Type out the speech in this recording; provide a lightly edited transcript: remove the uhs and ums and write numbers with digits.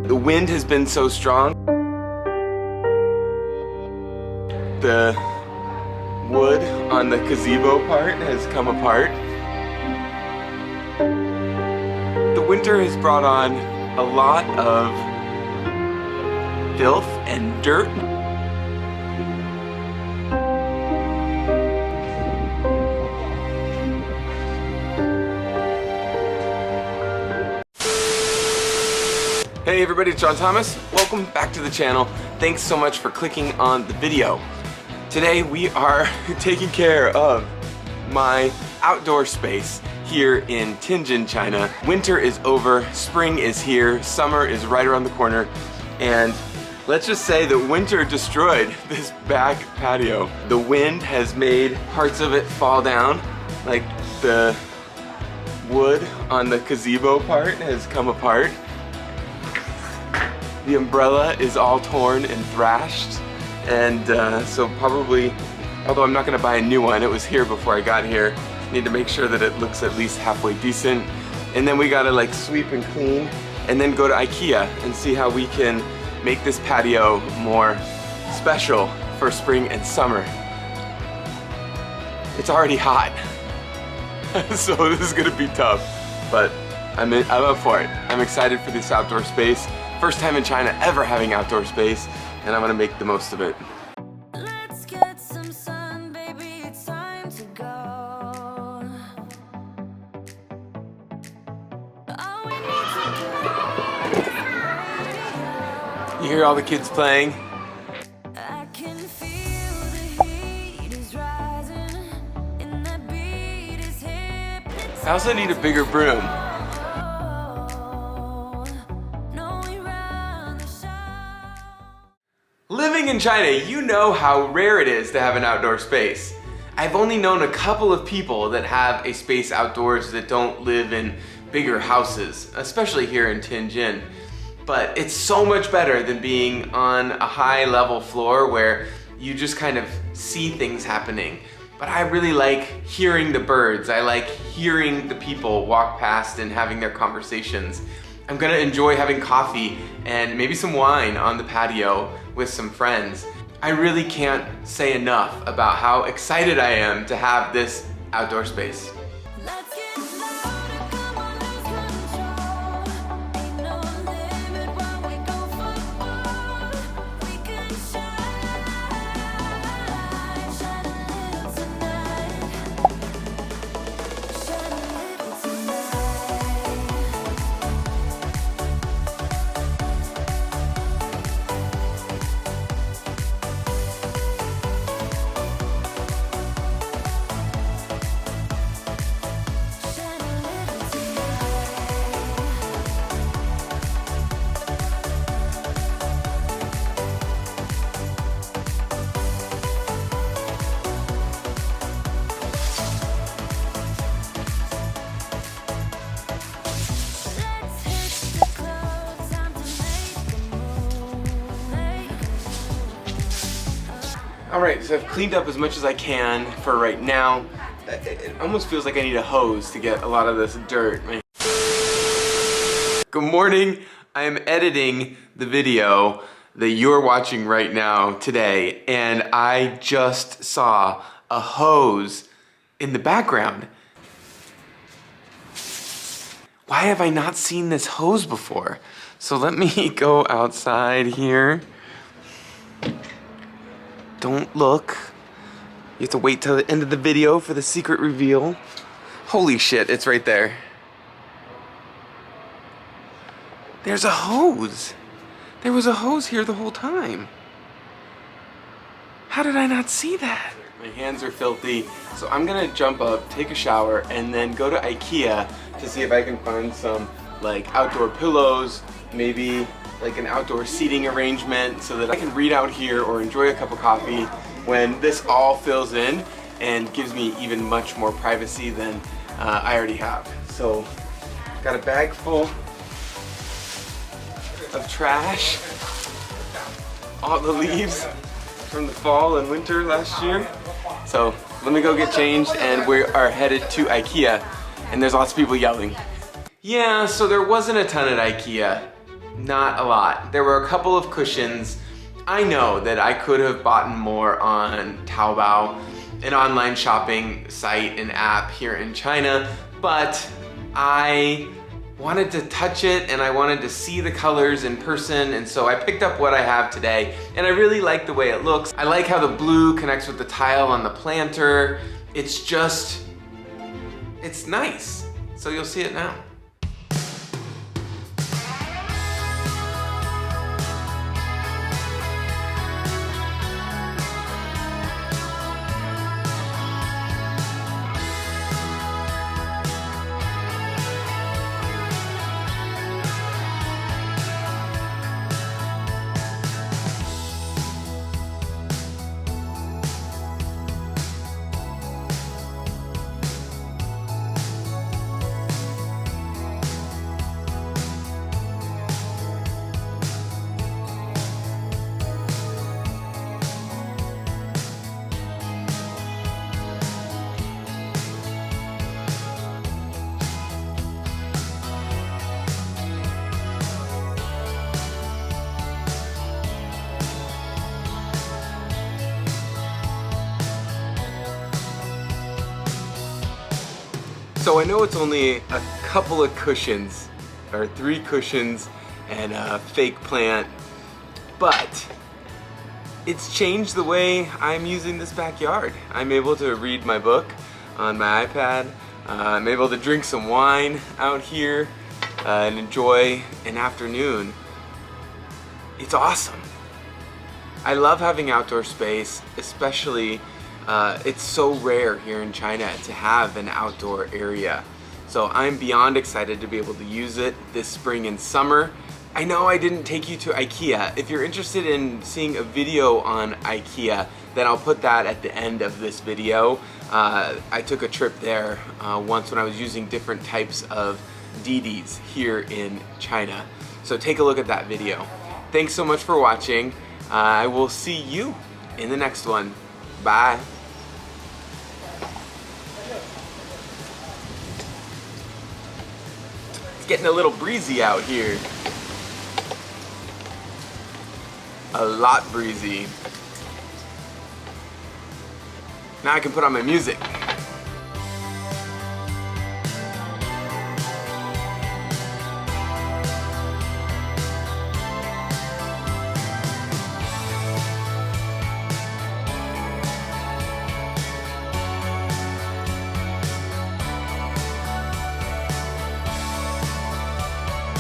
The wind has been so strong. The wood on the gazebo part has come apart. The winter has brought on a lot of filth and dirt. Hey everybody, it's John Thomas. Welcome back to the channel. Thanks so much for clicking on the video. Today we are taking care of my outdoor space here in Tianjin, China. Winter is over, spring is here, summer is right around the corner, and let's just say that winter destroyed this back patio. The wind has made parts of it fall down, like the wood on the gazebo part has come apart. The umbrella is all torn and thrashed, and so probably, although I'm not gonna buy a new one, it was here before I got here, need to make sure that it looks at least halfway decent. And then we gotta like sweep and clean, and then go to Ikea and see how we can make this patio more special for spring and summer. It's already hot, so this is gonna be tough, but I'm up for it. I'm excited for this outdoor space. First time in China ever having outdoor space, and I'm gonna make the most of it. Let's get some sun, baby, it's time to go. All we need to do. You hear all the kids playing? I can feel the heat is rising, and the beat is hip. I also need a bigger broom. Living in China, you know how rare it is to have an outdoor space. I've only known a couple of people that have a space outdoors that don't live in bigger houses, especially here in Tianjin. But it's so much better than being on a high level floor where you just kind of see things happening. But I really like hearing the birds. I like hearing the people walk past and having their conversations. I'm gonna enjoy having coffee and maybe some wine on the patio with some friends. I really can't say enough about how excited I am to have this outdoor space. Let's get louder, come on, lose control. Ain't no limit while we go for more. We can shine a little tonight. Shine a little tonight. Alright, so I've cleaned up as much as I can for right now. It almost feels like I need a hose to get a lot of this dirt. Good morning. I am editing the video that you're watching right now today, and I just saw a hose in the background. Why have I not seen this hose before? So let me go outside here. Don't look. You have to wait till the end of the video for the secret reveal. Holy shit, it's right there. There's a hose. There was a hose here the whole time. How did I not see that? My hands are filthy, so I'm gonna jump up, take a shower, and then go to Ikea to see if I can find some like outdoor pillows, maybe like an outdoor seating arrangement so that I can read out here or enjoy a cup of coffee when this all fills in and gives me even much more privacy than I already have. So, got a bag full of trash, all the leaves from the fall and winter last year. So let me go get changed and we are headed to Ikea, and there's lots of people yelling. Yeah, so there wasn't a ton at Ikea. Not a lot. There were a couple of cushions. I know that I could have bought more on Taobao, an online shopping site and app here in China, but I wanted to touch it and I wanted to see the colors in person, and so I picked up what I have today, and I really like the way it looks. I like how the blue connects with the tile on the planter. It's nice. So you'll see it now. So I know it's only a couple of cushions, or 3 cushions and a fake plant, but it's changed the way I'm using this backyard. I'm able to read my book on my iPad. I'm able to drink some wine out here and enjoy an afternoon. It's awesome. I love having outdoor space, especially it's so rare here in China to have an outdoor area. So I'm beyond excited to be able to use it this spring and summer. I know I didn't take you to Ikea. If you're interested in seeing a video on Ikea, then I'll put that at the end of this video. I took a trip there once when I was using different types of DDs here in China. So take a look at that video. Thanks so much for watching. I will see you in the next one. Bye. It's getting a little breezy out here. A lot breezy. Now I can put on my music.